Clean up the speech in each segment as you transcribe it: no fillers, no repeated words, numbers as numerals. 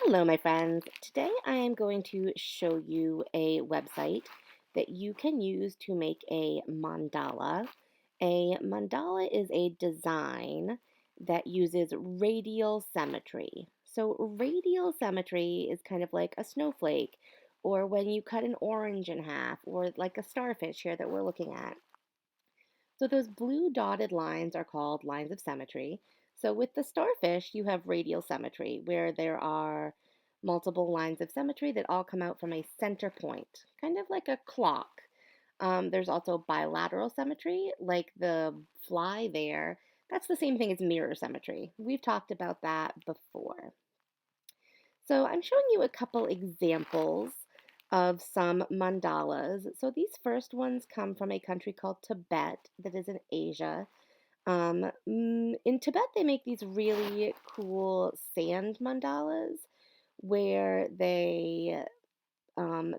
Hello, my friends. Today I am going to show you a website that you can use to make a mandala. A mandala is a design that uses radial symmetry. So, radial symmetry is kind of like a snowflake, or when you cut an orange in half, or like a starfish here that we're looking at. So those blue dotted lines are called lines of symmetry. So with the starfish, you have radial symmetry, where there are multiple lines of symmetry that all come out from a center point, kind of like a clock. There's also bilateral symmetry, like the fly there. That's the same thing as mirror symmetry. We've talked about that before. So I'm showing you a couple examples of some mandalas. So these first ones come from a country called Tibet that is in Asia. In Tibet, they make these really cool sand mandalas where they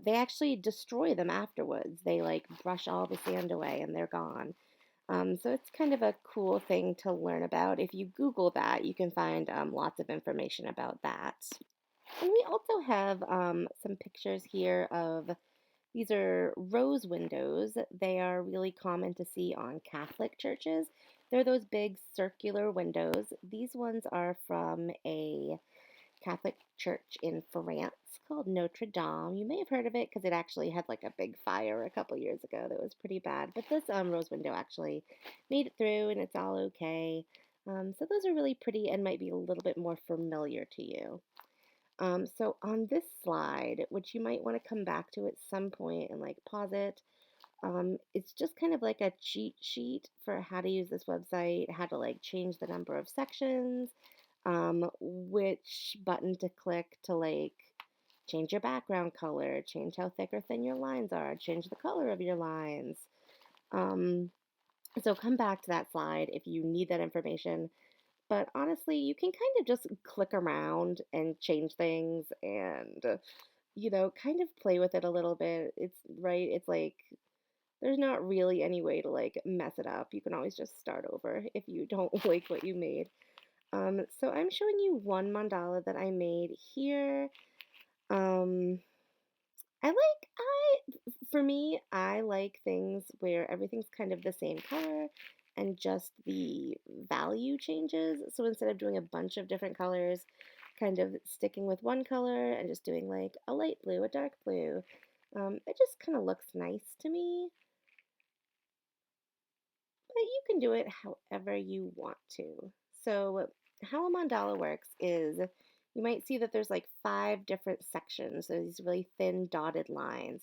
actually destroy them afterwards. They like brush all the sand away and they're gone. So it's kind of a cool thing to learn about. If you Google that, you can find lots of information about that. And we also have some pictures here of these are rose windows. They are really common to see on Catholic churches. They're those big circular windows. These ones are from a Catholic church in France called Notre Dame. You may have heard of it because it actually had like a big fire a couple years ago that was pretty bad. But this rose window actually made it through and it's all okay. So those are really pretty and might be a little bit more familiar to you. So on this slide, which you might want to come back to at some point and like pause it, it's just kind of like a cheat sheet for how to use this website, how to like change the number of sections, which button to click to like change your background color, change how thick or thin your lines are, change the color of your lines. Um, so come back to that slide if you need that information. But honestly, you can kind of just click around and change things and, kind of play with it a little bit. It's right, it's like there's not really any way to like mess it up. You can always just start over if you don't like what you made. So I'm showing you one mandala that I made here. Um, for me, I like things where everything's kind of the same color and just the value changes. So instead of doing a bunch of different colors, kind of sticking with one color and just doing like a light blue, a dark blue, it just kind of looks nice to me. But you can do it however you want to. So how a mandala works is you might see that there's like 5 different sections. So these really thin dotted lines.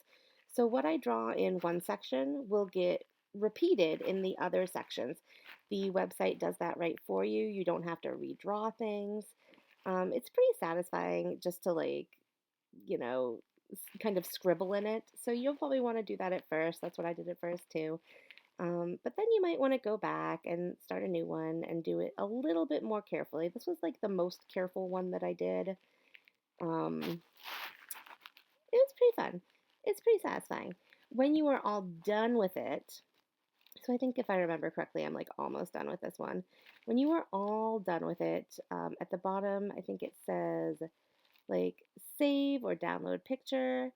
So what I draw in one section will get repeated in the other sections. The website does that right for you. You don't have to redraw things. It's pretty satisfying just to like, you know, kind of scribble in it. So you'll probably want to do that at first. That's what I did at first too. But then you might want to go back and start a new one and do it a little bit more carefully. This was like the most careful one that I did. It was pretty fun. It's pretty satisfying. When you are all done with it, so I think if I remember correctly, I'm like almost done with this one. When you are all done with it, at the bottom, I think it says like save or download picture.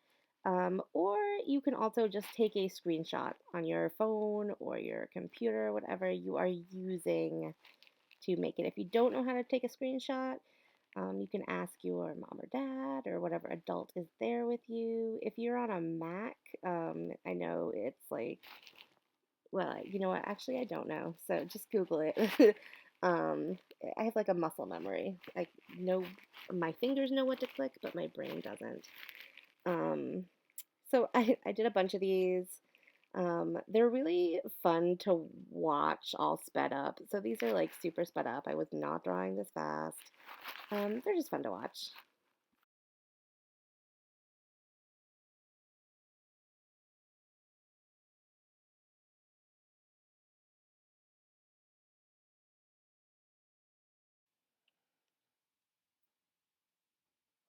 Or you can also just take a screenshot on your phone or your computer, whatever you are using to make it. If you don't know how to take a screenshot, you can ask your mom or dad or whatever adult is there with you. If you're on a Mac, I know it's like, well, you know what? Actually, I don't know. So just Google it. um, I have like a muscle memory. I know my fingers know what to click, but my brain doesn't. Um, so I did a bunch of these. They're really fun to watch all sped up. So these are like super sped up. I was not drawing this fast. They're just fun to watch.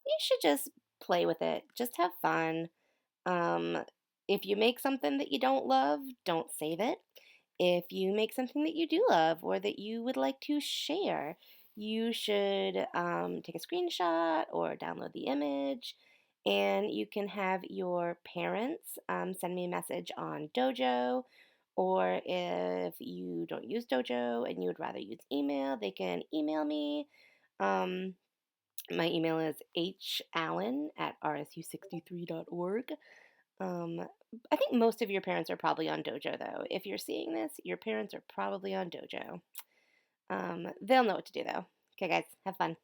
You should just play with it. Just have fun. Um, if you make something that you don't love, don't save it. If you make something that you do love or that you would like to share, you should take a screenshot or download the image, and you can have your parents send me a message on Dojo. Or if you don't use Dojo and you would rather use email, they can email me. Um, my email is hallen@rsu63.org. Um, I think most of your parents are probably on Dojo, though. If you're seeing this, your parents are probably on Dojo. They'll know what to do, though. Okay, guys, have fun.